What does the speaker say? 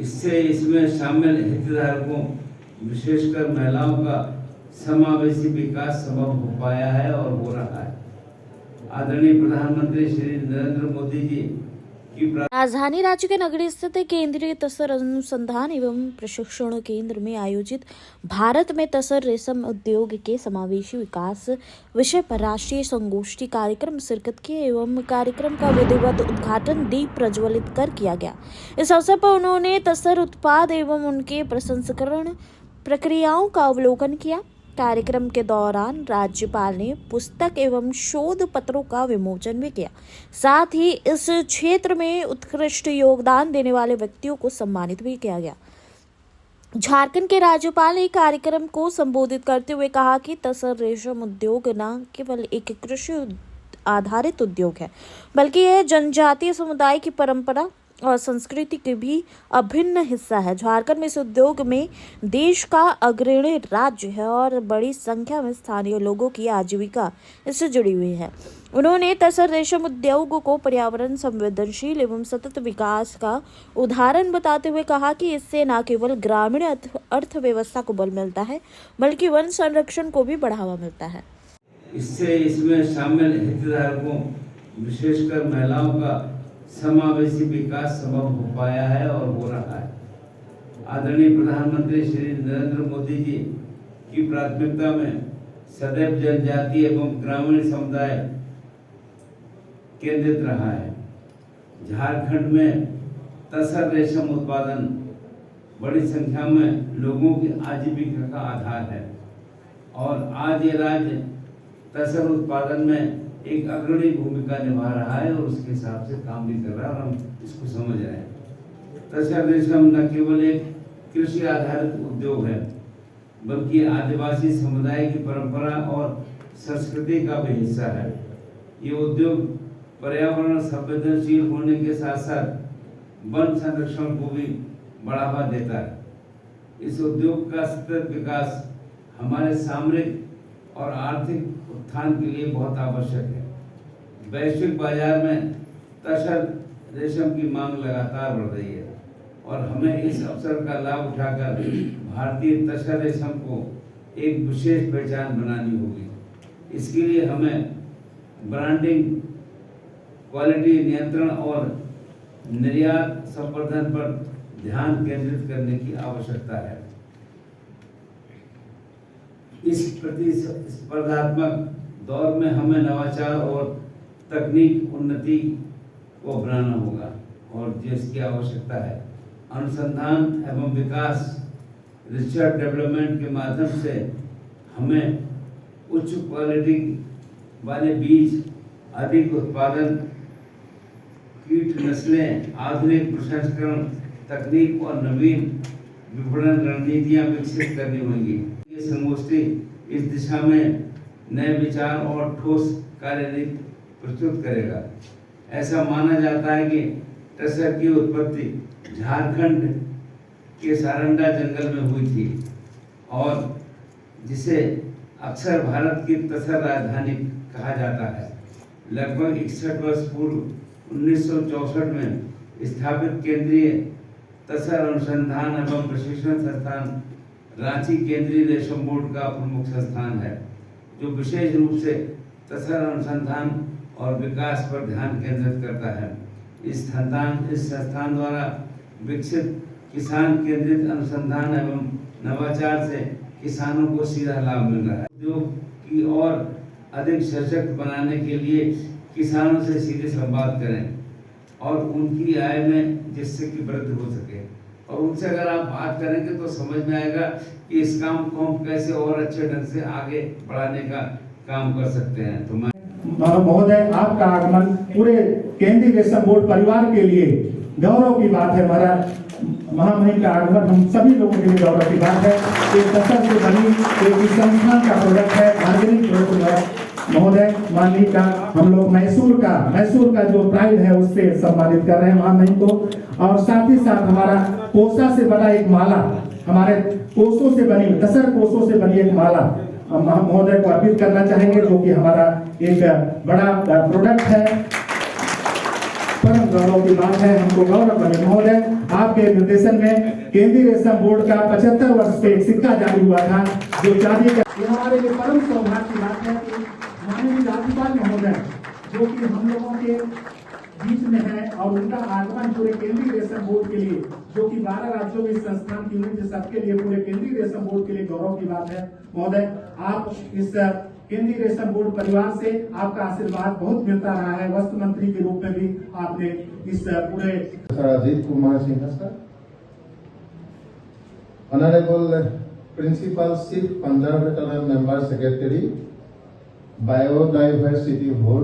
इससे इसमें शामिल हितधारकों विशेषकर महिलाओं का समावेशी विकास संभव हो पाया है और हो रहा है। आदरणीय प्रधानमंत्री श्री नरेंद्र मोदी जी की राजधानी राज्य के नगरी स्थित केंद्रीय तसर अनुसंधान एवं प्रशिक्षण केंद्र में आयोजित भारत में तसर रेशम उद्योग के समावेशी विकास विषय पर राष्ट्रीय संगोष्ठी कार्यक्रम शिरकत की एवं कार्यक्रम का विधिवत उद्घाटन दीप प्रज्वलित कर किया गया। इस अवसर पर उन्होंने तसर उत्पाद एवं उनके प्रसंस्करण प्रक्रियाओं का अवलोकन किया। कार्यक्रम के दौरान राज्यपाल ने पुस्तक एवं शोध पत्रों का विमोचन भी किया। साथ ही इस क्षेत्र में उत्कृष्ट योगदान देने वाले व्यक्तियों को सम्मानित भी किया गया। झारखंड के राज्यपाल ने कार्यक्रम को संबोधित करते हुए कहा कि तसर रेशम उद्योग न केवल एक कृषि आधारित उद्योग है, बल्कि यह जनजातीय समुदाय की परंपरा और संस्कृति के भी अभिन्न हिस्सा है। झारखंड में इस उद्योग में देश का अग्रणी राज्य है और बड़ी संख्या में स्थानीय लोगों की आजीविका इससे जुड़ी हुई है। उन्होंने तसर रेशम उद्योग को पर्यावरण संवेदनशील एवं सतत विकास का उदाहरण बताते हुए कहा कि इससे न केवल ग्रामीण अर्थव्यवस्था को बल मिलता है, बल्कि वन संरक्षण को भी बढ़ावा मिलता है। इससे इसमें शामिल हितधारकों विशेषकर महिलाओं का समावेशी विकास संभव हो पाया है और हो रहा है। आदरणीय प्रधानमंत्री श्री नरेंद्र मोदी जी की प्राथमिकता में सदैव जनजातीय एवं ग्रामीण समुदाय केंद्रित रहा है। झारखंड में तसर रेशम उत्पादन बड़ी संख्या में लोगों की आजीविका का आधार है और आज ये राज्य तसर उत्पादन में एक अग्रणी भूमिका निभा रहा है और उसके हिसाब से काम भी कर रहा है और हम इसको समझ रहे हैं। तसर रेशम न केवल एक कृषि आधारित उद्योग है, बल्कि आदिवासी समुदाय की परंपरा और संस्कृति का भी हिस्सा है। ये उद्योग पर्यावरण संवेदनशील होने के साथ साथ वन संरक्षण को भी बढ़ावा देता है। इस उद्योग का सतत विकास हमारे सामरिक और आर्थिक उत्थान के लिए बहुत आवश्यक है। वैश्विक बाजार में तसर रेशम की मांग लगातार बढ़ रही है और हमें इस अवसर का लाभ उठाकर भारतीय तसर रेशम को एक विशेष पहचान बनानी होगी। इसके लिए हमें ब्रांडिंग, क्वालिटी नियंत्रण और निर्यात संवर्धन पर ध्यान केंद्रित करने की आवश्यकता है। इस प्रतिस्पर्धात्मक दौर में हमें नवाचार और तकनीक उन्नति को अपनाना होगा और जिसकी आवश्यकता है। अनुसंधान एवं विकास, रिसर्च डेवलपमेंट के माध्यम से हमें उच्च क्वालिटी वाले बीज, अधिक उत्पादन, कीट नस्लें, आधुनिक प्रसंस्करण तकनीक और नवीन विपणन रणनीतियां विकसित करनी होंगी। ये संगोष्ठी इस दिशा में नए विचार और ठोस कार्यनीति प्रस्तुत करेगा। ऐसा माना जाता है कि तसर की उत्पत्ति झारखंड के सारंडा जंगल में हुई थी और जिसे अक्सर भारत की तसर राजधानी कहा जाता है। लगभग 61 वर्ष पूर्व 1964 में स्थापित केंद्रीय तसर अनुसंधान एवं प्रशिक्षण संस्थान रांची केंद्रीय रेशम बोर्ड का प्रमुख संस्थान है, जो विशेष रूप से तसर अनुसंधान और विकास पर ध्यान केंद्रित करता है। इस संस्थान द्वारा विकसित किसान केंद्रित अनुसंधान एवं नवाचार से किसानों को सीधा लाभ मिल रहा है। उद्योग की और अधिक सशक्त बनाने के लिए किसानों से सीधे संवाद करें और उनकी आय में जिससे कि वृद्धि हो सके और उनसे अगर आप बात करेंगे तो समझ में आएगा कि इस काम को हम कैसे और अच्छे ढंग से आगे बढ़ाने का काम कर सकते हैं। तो महोदय, आपका आगमन पूरे केंद्रीय रेशम बोर्ड परिवार के लिए गौरव की बात है। महामहिम का आगमन हम सभी लोगों के लिए गौरव की बात है। एक तसर से बनी एक संस्थान का प्रोडक्ट है, ऑर्गेनिक प्रोडक्ट है। महोदय, माननीय का हम लोग मैसूर का जो प्राइड है उससे सम्मानित कर रहे हैं महामहिम को और साथ ही साथ हमारा कोसा से बना एक माला, हमारे कोसों से बनी, तसर कोसों से बनी एक माला महोदय को अर्पित करना चाहेंगे, जो कि हमारा एक बड़ा प्रोडक्ट है। परम गौरव की बात है, हमको गौरव बने। महोदय, आपके निर्देशन में केंद्रीय रेशम बोर्ड का 75 वर्ष पे एक सिक्का जारी हुआ था जो चांदी का। ये हमारे लिए परम सौभाग्य की बात है कि माननीय राज्यपाल महोदय जो कि हम लोगों के बीच में है और उनका आगमन पूरे केंद्रीय रेशम बोर्ड के लिए, जो कि 12 राज्यों में इस संस्थान की यूनिट, सबके लिए पूरे केंद्रीय रेशम बोर्ड के लिए गौरव की बात है। महोदय, आप इस केंद्रीय रेशम बोर्ड परिवार से आपका आशीर्वाद बहुत मिलता रहा है। वस्त्र मंत्री के रूप में भी आपने इस पूरे Ajit Kumar Sinha sir, Honorable Principal Chief Conservator and Member Secretary, Biodiversity Board,